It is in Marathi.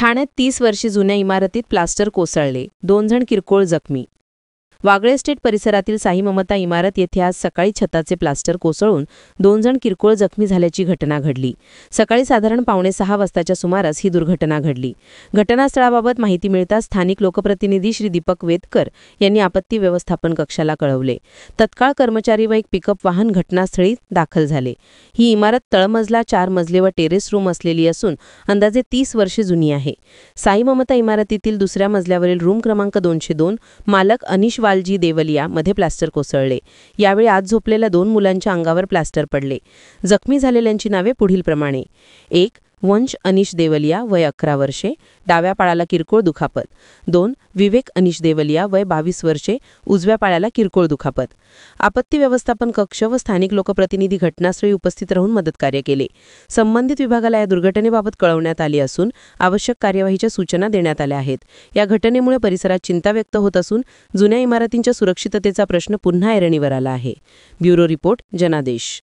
ठाण्यात 30 वर्षे जुन्या इमारतीत प्लास्टर कोसळले, 2 जण किरकोळ जखमी. वागळे एस्टेट परिसरातील साई ममता इमारत येथे आज सकाळी छताचे प्लास्टर कोसळून 2 जण किरकोळ जखमी झाल्याची घटना घडली. सकाळी साधारण 5:45 वाजताच्या सुमारास ही दुर्घटना घडली. घटनास्थळाबाबत माहिती मिळताच स्थानिक लोकप्रतिनिधी श्री दीपक वेदकर यांनी आपत्ती व्यवस्थापन कक्षाला कळवले. तत्काळ कर्मचारी व एक पिकअप वाहन घटनास्थळी दाखल झाले. ही इमारत तळमजला 4 मजले व टेरेस रूम असलेली असून अंदाजे 30 वर्षे जुनी आहे. साई ममता इमारतीतील दुसऱ्या मजल्यावरील रूम क्रमांक 202 मालक अनिश वालजी देवलिया मध्ये प्लास्टर कोसळले. यावेळी आत झोपलेल्या 2 मुलांच्या अंगावर प्लास्टर पडले. जखमी झालेल्यांची नावे पुढीलप्रमाणे: 1. वंश अनिश देवलिया वय 11 वर्षे, डाव्या पायाला किरकोळ दुखापत. 2. विवेक अनिश देवलिया वय 22 वर्षे, उजव्या पायाला किरकोळ दुखापत. आपत्ती व्यवस्थापन कक्ष व स्थानिक लोकप्रतिनिधी घटनास्थळी उपस्थित राहून मदतकार्य केले. संबंधित विभागाला या दुर्घटनेबाबत कळवण्यात आले असून आवश्यक कार्यवाहीच्या सूचना देण्यात आल्या आहेत. या घटनेमुळे परिसरात चिंता व्यक्त होत असून जुन्या इमारतींच्या सुरक्षिततेचा प्रश्न पुन्हा ऐरणीवर आला आहे. ब्युरो रिपोर्ट, जनादेश.